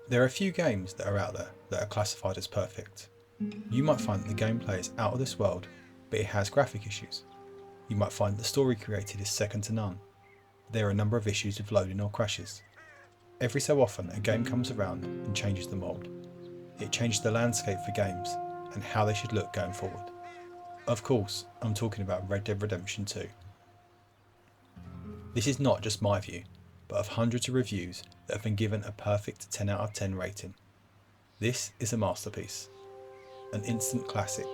There are a few games that are out there that are classified as perfect. You might find that the gameplay is out of this world, but it has graphic issues. You might find that the story created is second to none. There are a number of issues with loading or crashes. Every so often a game comes around and changes the mould. It changes the landscape for games and how they should look going forward. Of course, I'm talking about Red Dead Redemption 2. This is not just my view, but of hundreds of reviews that have been given a perfect 10 out of 10 rating. This is a masterpiece, an instant classic,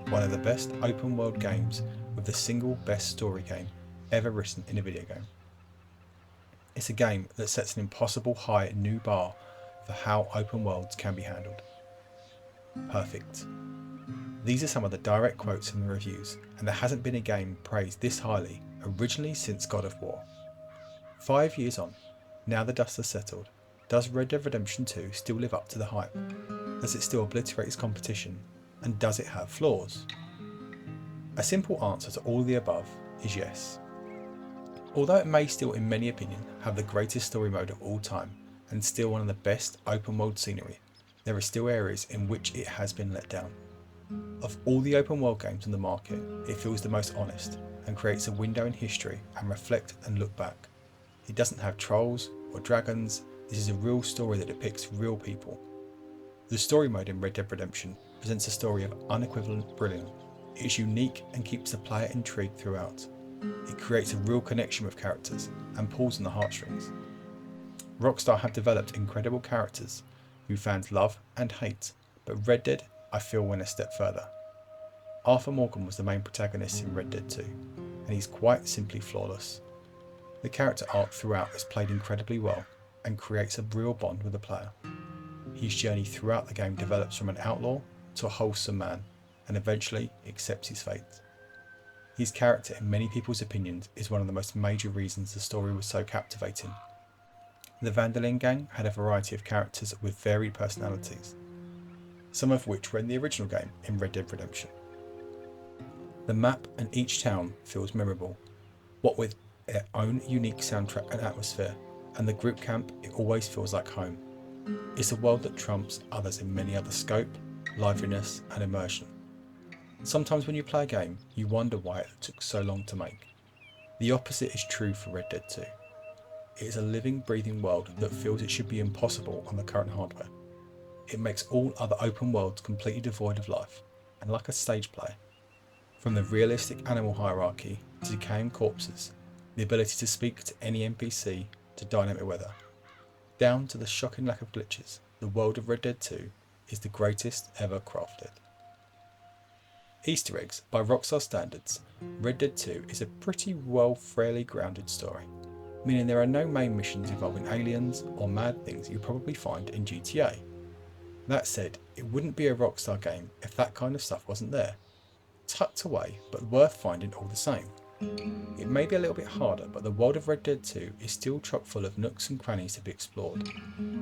one of the best open world games with the single best story game ever written in a video game. It's a game that sets an impossible high new bar for how open worlds can be handled. Perfect. These are some of the direct quotes from the reviews, and there hasn't been a game praised this highly originally since God of War. 5 years on, now the dust has settled, does Red Dead Redemption 2 still live up to the hype? Does it still obliterate its competition? And does it have flaws? A simple answer to all the above is yes. Although it may still, in many opinions, have the greatest story mode of all time and still one of the best open world scenery, there are still areas in which it has been let down. Of all the open world games on the market, it feels the most honest and creates a window in history and reflect and look back. It doesn't have trolls or dragons. This is a real story that depicts real people. The story mode in Red Dead Redemption presents a story of unequivalent brilliance. It is unique and keeps the player intrigued throughout. It creates a real connection with characters and pulls on the heartstrings. Rockstar have developed incredible characters who fans love and hate, but Red Dead, I feel, went a step further. Arthur Morgan was the main protagonist in Red Dead 2, and he's quite simply flawless. The character arc throughout is played incredibly well and creates a real bond with the player. His journey throughout the game develops from an outlaw to a wholesome man, and eventually accepts his fate. His character, in many people's opinions, is one of the most major reasons the story was so captivating. The Van der Linde gang had a variety of characters with varied personalities, some of which were in the original game in Red Dead Redemption. The map and each town feels memorable, what with their own unique soundtrack and atmosphere, and the group camp, it always feels like home. It's a world that trumps others in many other scope, liveliness and immersion. Sometimes when you play a game, you wonder why it took so long to make. The opposite is true for Red Dead 2. It is a living, breathing world that feels it should be impossible on the current hardware. It makes all other open worlds completely devoid of life, and like a stage play. From the realistic animal hierarchy to decaying corpses, the ability to speak to any NPC to dynamic weather, down to the shocking lack of glitches, the world of Red Dead 2 is the greatest ever crafted. Easter eggs, by Rockstar standards, Red Dead 2 is a pretty well fairly grounded story, meaning there are no main missions involving aliens or mad things you probably find in GTA. That said, it wouldn't be a Rockstar game if that kind of stuff wasn't there. Tucked away, but worth finding all the same. It may be a little bit harder, but the world of Red Dead 2 is still chock full of nooks and crannies to be explored.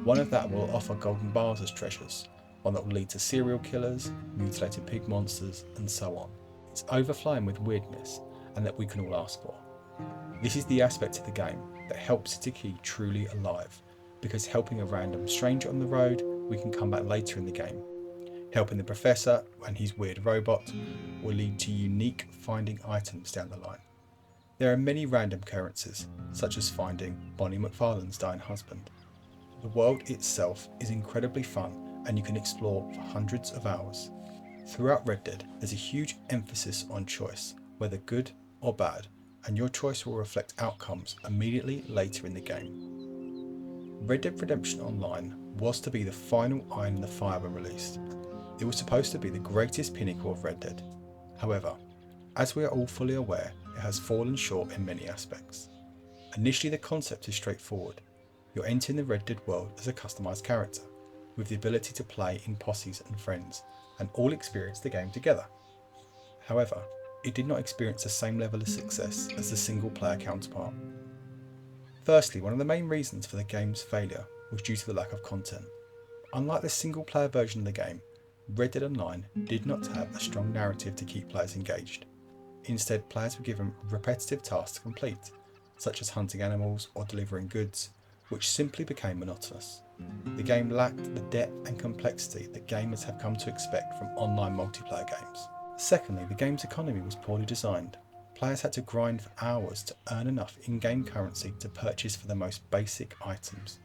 One of that will offer golden bars as treasures, one that will lead to serial killers, mutilated pig monsters, and so on. It's overflowing with weirdness, and that we can all ask for. This is the aspect of the game that helps it to keep truly alive, because helping a random stranger on the road, we can come back later in the game. Helping the professor and his weird robot will lead to unique finding items down the line. There are many random occurrences, such as finding Bonnie McFarlane's dying husband. The world itself is incredibly fun and you can explore for hundreds of hours. Throughout Red Dead, there's a huge emphasis on choice, whether good or bad, and your choice will reflect outcomes immediately later in the game. Red Dead Redemption Online was to be the final iron in the fire when released. It was supposed to be the greatest pinnacle of Red Dead. However, as we are all fully aware, it has fallen short in many aspects. Initially, the concept is straightforward. You're entering the Red Dead world as a customised character, with the ability to play in posses and friends, and all experience the game together. However, it did not experience the same level of success as the single player counterpart. Firstly, one of the main reasons for the game's failure was due to the lack of content. Unlike the single player version of the game, Red Dead Online did not have a strong narrative to keep players engaged. Instead, players were given repetitive tasks to complete, such as hunting animals or delivering goods, which simply became monotonous. The game lacked the depth and complexity that gamers have come to expect from online multiplayer games. Secondly, the game's economy was poorly designed. Players had to grind for hours to earn enough in-game currency to purchase for the most basic items.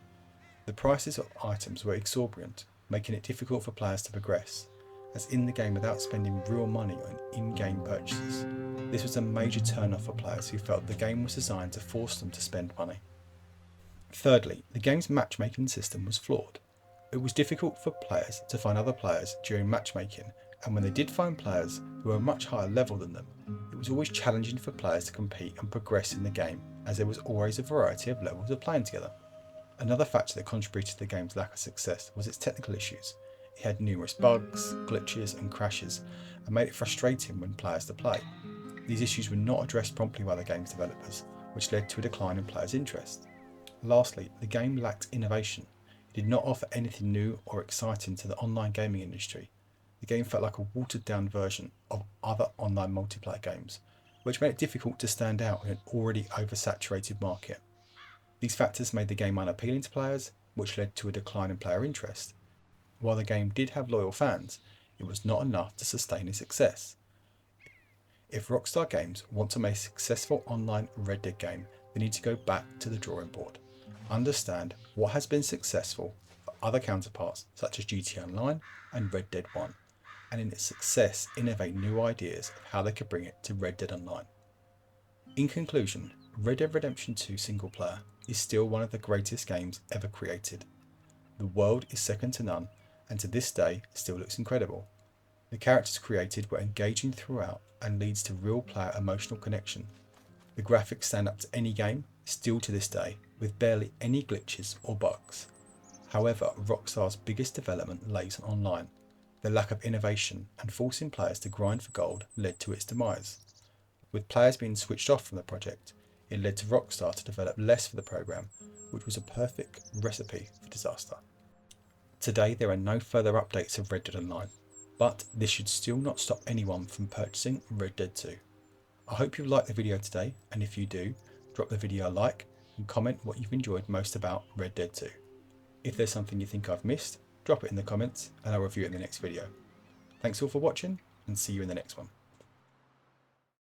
The prices of items were exorbitant, making it difficult for players to progress, as in the game without spending real money on in-game purchases. This was a major turn-off for players who felt the game was designed to force them to spend money. Thirdly, the game's matchmaking system was flawed. It was difficult for players to find other players during matchmaking, and when they did find players who were much higher level than them, it was always challenging for players to compete and progress in the game, as there was always a variety of levels of playing together. Another factor that contributed to the game's lack of success was its technical issues. It had numerous bugs, glitches and crashes, and made it frustrating when players to play. These issues were not addressed promptly by the game's developers, which led to a decline in players' interest. Lastly, the game lacked innovation. It did not offer anything new or exciting to the online gaming industry. The game felt like a watered-down version of other online multiplayer games, which made it difficult to stand out in an already oversaturated market. These factors made the game unappealing to players, which led to a decline in player interest. While the game did have loyal fans, it was not enough to sustain its success. If Rockstar Games want to make a successful online Red Dead game, they need to go back to the drawing board, understand what has been successful for other counterparts such as GTA Online and Red Dead 1, and in its success innovate new ideas of how they could bring it to Red Dead Online. In conclusion, Red Dead Redemption 2 single player is still one of the greatest games ever created. The world is second to none, and to this day still looks incredible. The characters created were engaging throughout and leads to real player emotional connection. The graphics stand up to any game, still to this day, with barely any glitches or bugs. However, Rockstar's biggest development lays on online. The lack of innovation and forcing players to grind for gold led to its demise. With players being switched off from the project, it led to Rockstar to develop less for the program, which was a perfect recipe for disaster. Today there are no further updates of Red Dead Online, but this should still not stop anyone from purchasing Red Dead 2. I hope you've liked the video today, and if you do, drop the video a like and comment what you've enjoyed most about Red Dead 2. If there's something you think I've missed, drop it in the comments and I'll review it in the next video. Thanks all for watching, and see you in the next one.